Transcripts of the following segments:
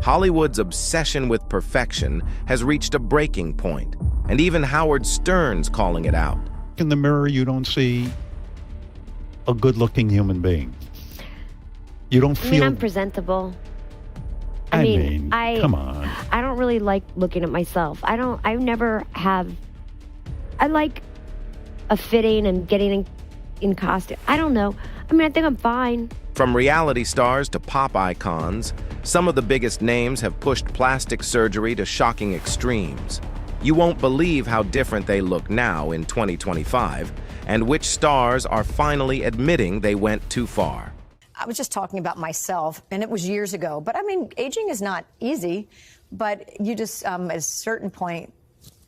Hollywood's obsession with perfection has reached a breaking point, and even Howard Stern's calling it out. In the mirror, you don't see a good-looking human being. You don't feel... I'm presentable. I mean, come on. I don't really like looking at myself. I like a fitting and getting in costume. I don't know. I think I'm fine. From reality stars to pop icons, some of the biggest names have pushed plastic surgery to shocking extremes. You won't believe how different they look now in 2025, and which stars are finally admitting they went too far. I was just talking about myself, and it was years ago. But aging is not easy, but you just, at a certain point,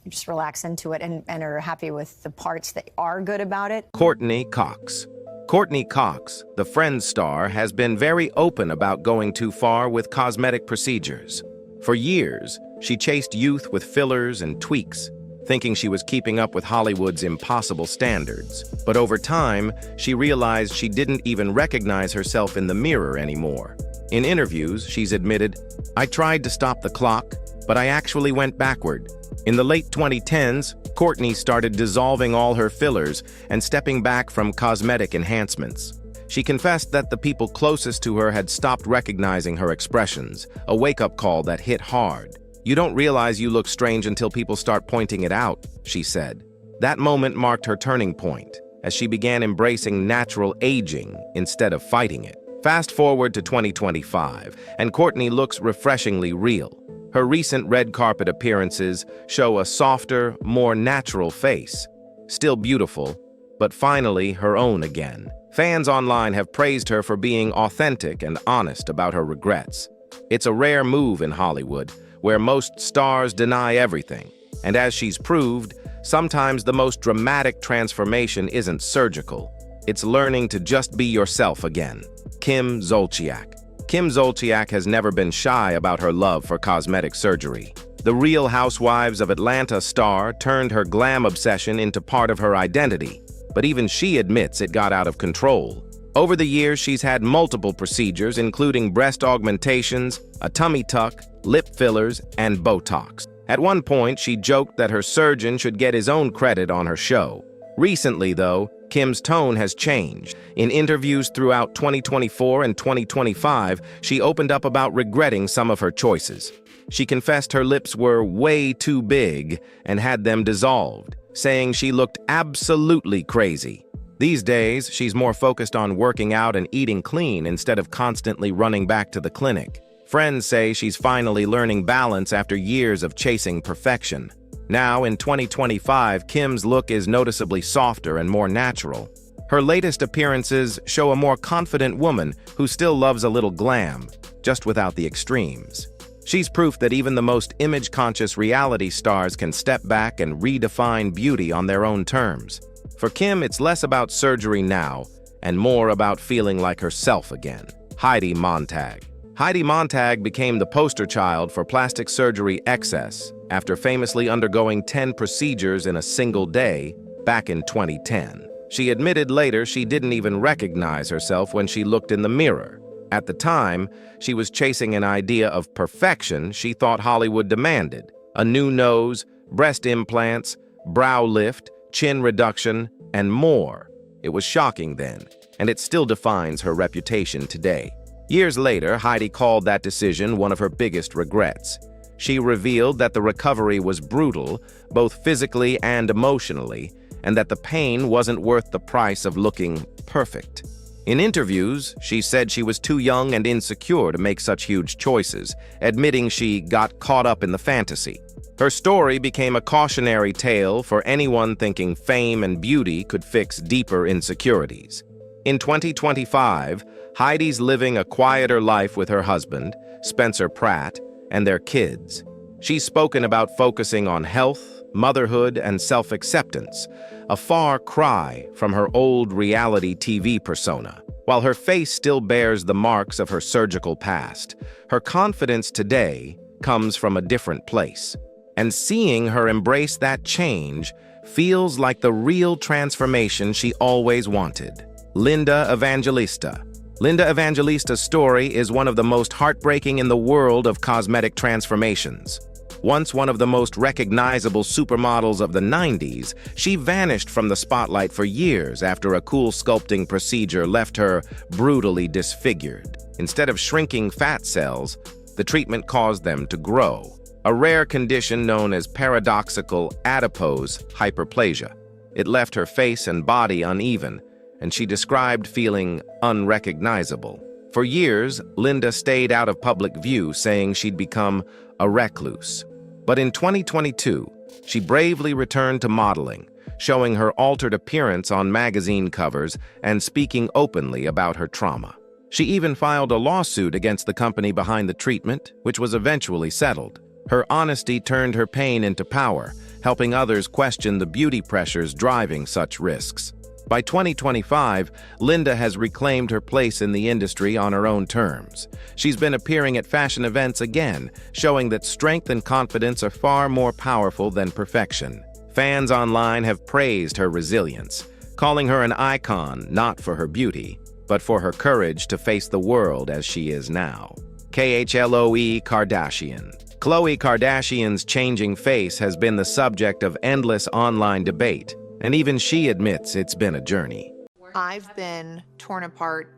you just relax into it and are happy with the parts that are good about it. Courteney Cox. Courteney Cox, the Friends star, has been very open about going too far with cosmetic procedures. For years, she chased youth with fillers and tweaks, thinking she was keeping up with Hollywood's impossible standards. But over time, she realized she didn't even recognize herself in the mirror anymore. In interviews, she's admitted, "I tried to stop the clock, but I actually went backward." In the late 2010s, Courteney started dissolving all her fillers and stepping back from cosmetic enhancements. She confessed that the people closest to her had stopped recognizing her expressions, a wake-up call that hit hard. "You don't realize you look strange until people start pointing it out," she said. That moment marked her turning point, as she began embracing natural aging instead of fighting it. Fast forward to 2025, and Courteney looks refreshingly real. Her recent red carpet appearances show a softer, more natural face. Still beautiful, but finally her own again. Fans online have praised her for being authentic and honest about her regrets. It's a rare move in Hollywood, where most stars deny everything. And as she's proved, sometimes the most dramatic transformation isn't surgical. It's learning to just be yourself again. Kim Zolciak. Kim Zolciak has never been shy about her love for cosmetic surgery. The Real Housewives of Atlanta star turned her glam obsession into part of her identity, but even she admits it got out of control. Over the years, she's had multiple procedures, including breast augmentations, a tummy tuck, lip fillers, and Botox. At one point, she joked that her surgeon should get his own credit on her show. Recently, though, Kim's tone has changed. In interviews throughout 2024 and 2025, she opened up about regretting some of her choices. She confessed her lips were way too big and had them dissolved, saying she looked absolutely crazy. These days, she's more focused on working out and eating clean instead of constantly running back to the clinic. Friends say she's finally learning balance after years of chasing perfection. Now, in 2025, Kim's look is noticeably softer and more natural. Her latest appearances show a more confident woman who still loves a little glam, just without the extremes. She's proof that even the most image-conscious reality stars can step back and redefine beauty on their own terms. For Kim, it's less about surgery now and more about feeling like herself again. Heidi Montag. Heidi Montag became the poster child for plastic surgery excess after famously undergoing 10 procedures in a single day back in 2010. She admitted later she didn't even recognize herself when she looked in the mirror. At the time, she was chasing an idea of perfection she thought Hollywood demanded: a new nose, breast implants, brow lift, chin reduction, and more. It was shocking then, and it still defines her reputation today. Years later, Heidi called that decision one of her biggest regrets. She revealed that the recovery was brutal, both physically and emotionally, and that the pain wasn't worth the price of looking perfect. In interviews, she said she was too young and insecure to make such huge choices, admitting she got caught up in the fantasy. Her story became a cautionary tale for anyone thinking fame and beauty could fix deeper insecurities. In 2025, Heidi's living a quieter life with her husband, Spencer Pratt, and their kids. She's spoken about focusing on health, motherhood, and self-acceptance, a far cry from her old reality TV persona. While her face still bears the marks of her surgical past, her confidence today comes from a different place. And seeing her embrace that change feels like the real transformation she always wanted. Linda Evangelista. Linda Evangelista's story is one of the most heartbreaking in the world of cosmetic transformations. Once one of the most recognizable supermodels of the 90s, she vanished from the spotlight for years after a cool sculpting procedure left her brutally disfigured. Instead of shrinking fat cells, the treatment caused them to grow, a rare condition known as paradoxical adipose hyperplasia. It left her face and body uneven, and she described feeling unrecognizable. For years, Linda stayed out of public view, saying she'd become a recluse. But in 2022, she bravely returned to modeling, showing her altered appearance on magazine covers and speaking openly about her trauma. She even filed a lawsuit against the company behind the treatment, which was eventually settled. Her honesty turned her pain into power, helping others question the beauty pressures driving such risks. By 2025, Linda has reclaimed her place in the industry on her own terms. She's been appearing at fashion events again, showing that strength and confidence are far more powerful than perfection. Fans online have praised her resilience, calling her an icon not for her beauty, but for her courage to face the world as she is now. Khloe Kardashian. Khloe Kardashian's changing face has been the subject of endless online debate, and even she admits it's been a journey. I've been torn apart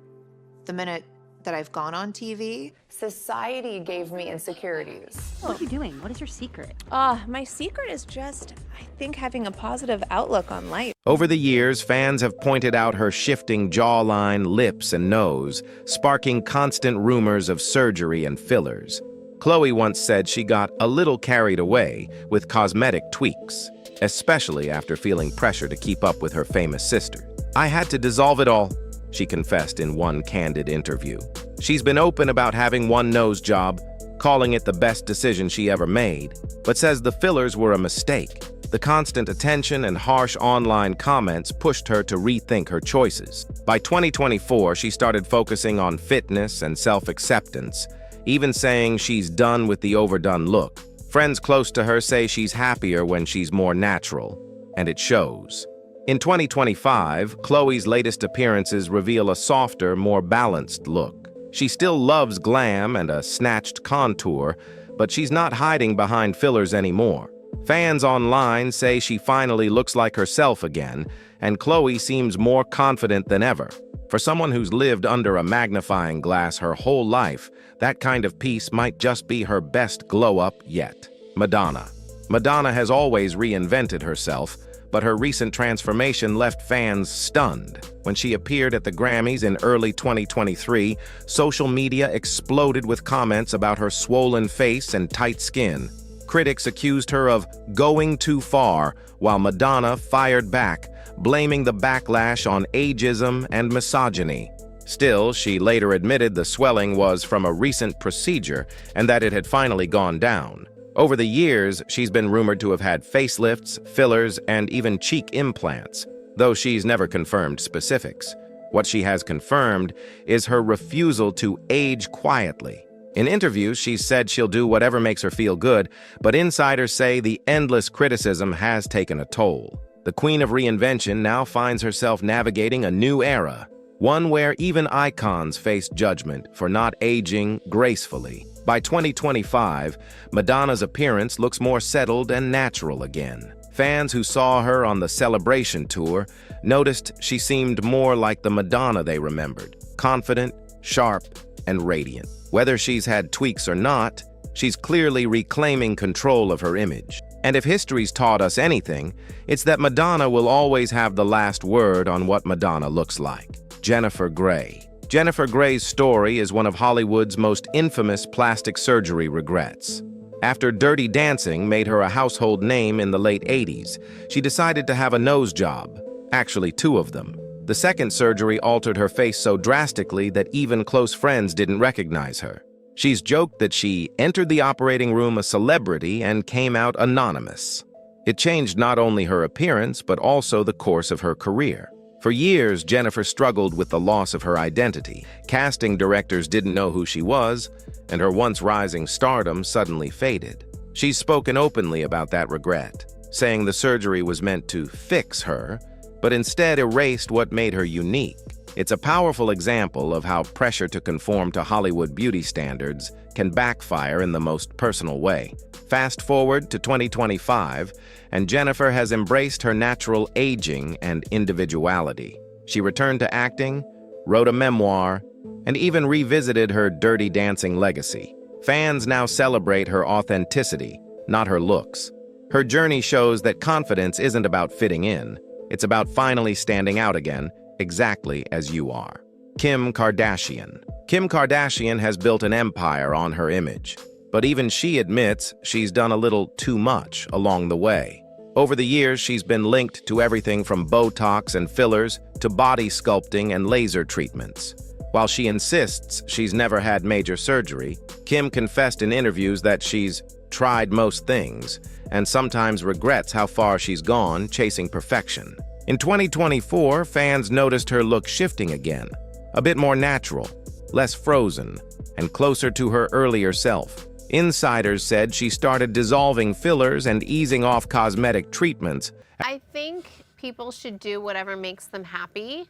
the minute that I've gone on TV. Society gave me insecurities. What are you doing? What is your secret? My secret is just, I think, having a positive outlook on life. Over the years, fans have pointed out her shifting jawline, lips, and nose, sparking constant rumors of surgery and fillers. Khloe once said she got a little carried away with cosmetic tweaks, especially after feeling pressure to keep up with her famous sister. "I had to dissolve it all," she confessed in one candid interview. She's been open about having one nose job, calling it the best decision she ever made, but says the fillers were a mistake. The constant attention and harsh online comments pushed her to rethink her choices. By 2024, she started focusing on fitness and self-acceptance, even saying she's done with the overdone look. Friends close to her say she's happier when she's more natural, and it shows. In 2025, Khloe's latest appearances reveal a softer, more balanced look. She still loves glam and a snatched contour, but she's not hiding behind fillers anymore. Fans online say she finally looks like herself again, and Khloe seems more confident than ever. For someone who's lived under a magnifying glass her whole life, that kind of peace might just be her best glow-up yet. Madonna. Madonna has always reinvented herself, but her recent transformation left fans stunned. When she appeared at the Grammys in early 2023, social media exploded with comments about her swollen face and tight skin. Critics accused her of going too far, while Madonna fired back, blaming the backlash on ageism and misogyny. Still, she later admitted the swelling was from a recent procedure and that it had finally gone down. Over the years, she's been rumored to have had facelifts, fillers, and even cheek implants, though she's never confirmed specifics. What she has confirmed is her refusal to age quietly. In interviews, she's said she'll do whatever makes her feel good, but insiders say the endless criticism has taken a toll. The Queen of Reinvention now finds herself navigating a new era, one where even icons face judgment for not aging gracefully. By 2025, Madonna's appearance looks more settled and natural again. Fans who saw her on the Celebration tour noticed she seemed more like the Madonna they remembered, confident, sharp, and radiant. Whether she's had tweaks or not, she's clearly reclaiming control of her image. And if history's taught us anything, it's that Madonna will always have the last word on what Madonna looks like. Jennifer Grey. Jennifer Grey's story is one of Hollywood's most infamous plastic surgery regrets. After Dirty Dancing made her a household name in the late 80s, she decided to have a nose job, actually 2 of them. The second surgery altered her face so drastically that even close friends didn't recognize her. She's joked that she entered the operating room a celebrity and came out anonymous. It changed not only her appearance, but also the course of her career. For years, Jennifer struggled with the loss of her identity. Casting directors didn't know who she was, and her once rising stardom suddenly faded. She's spoken openly about that regret, saying the surgery was meant to fix her, but instead erased what made her unique. It's a powerful example of how pressure to conform to Hollywood beauty standards can backfire in the most personal way. Fast forward to 2025, and Jennifer has embraced her natural aging and individuality. She returned to acting, wrote a memoir, and even revisited her Dirty Dancing legacy. Fans now celebrate her authenticity, not her looks. Her journey shows that confidence isn't about fitting in. It's about finally standing out again, exactly as you are. Kim Kardashian. Kim Kardashian has built an empire on her image, but even she admits she's done a little too much along the way. Over the years, she's been linked to everything from Botox and fillers to body sculpting and laser treatments. While she insists she's never had major surgery, Kim confessed in interviews that she's tried most things and sometimes regrets how far she's gone chasing perfection. In 2024, fans noticed her look shifting again, a bit more natural, less frozen, and closer to her earlier self. Insiders said she started dissolving fillers and easing off cosmetic treatments. I think people should do whatever makes them happy.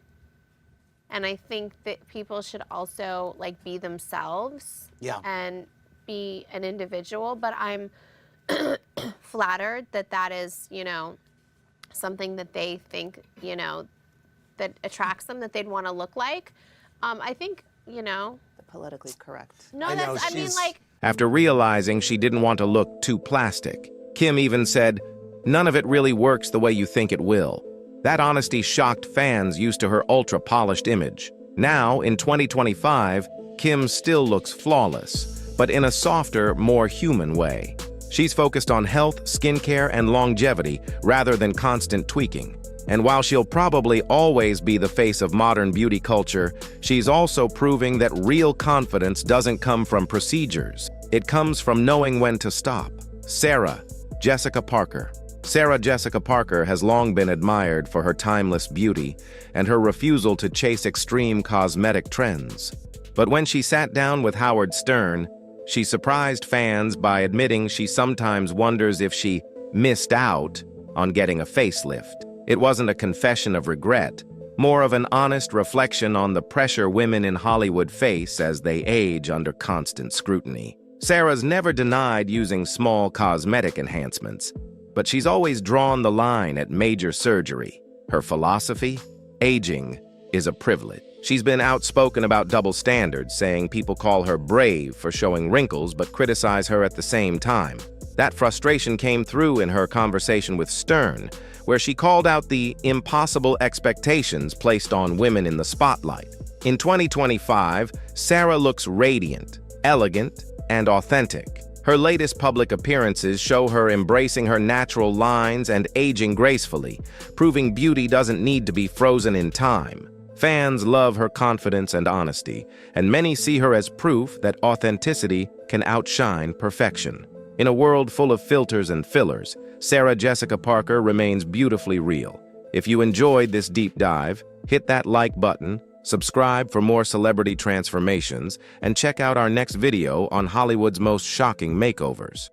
And I think that people should also be themselves and be an individual. But I'm flattered that that is, something that they think, that attracts them, that they'd want to look like. I think, Politically correct. No, After realizing she didn't want to look too plastic, Kim even said, "None of it really works the way you think it will." That honesty shocked fans used to her ultra-polished image. Now, in 2025, Kim still looks flawless, but in a softer, more human way. She's focused on health, skincare, and longevity rather than constant tweaking. And while she'll probably always be the face of modern beauty culture, she's also proving that real confidence doesn't come from procedures. It comes from knowing when to stop. Sarah Jessica Parker. Sarah Jessica Parker has long been admired for her timeless beauty and her refusal to chase extreme cosmetic trends. But when she sat down with Howard Stern, she surprised fans by admitting she sometimes wonders if she missed out on getting a facelift. It wasn't a confession of regret, more of an honest reflection on the pressure women in Hollywood face as they age under constant scrutiny. Sarah's never denied using small cosmetic enhancements, but she's always drawn the line at major surgery. Her philosophy? Aging is a privilege. She's been outspoken about double standards, saying people call her brave for showing wrinkles but criticize her at the same time. That frustration came through in her conversation with Stern, where she called out the impossible expectations placed on women in the spotlight. In 2025, Sarah looks radiant, elegant, and authentic. Her latest public appearances show her embracing her natural lines and aging gracefully, proving beauty doesn't need to be frozen in time. Fans love her confidence and honesty, and many see her as proof that authenticity can outshine perfection. In a world full of filters and fillers, Sarah Jessica Parker remains beautifully real. If you enjoyed this deep dive, hit that like button, subscribe for more celebrity transformations, and check out our next video on Hollywood's most shocking makeovers.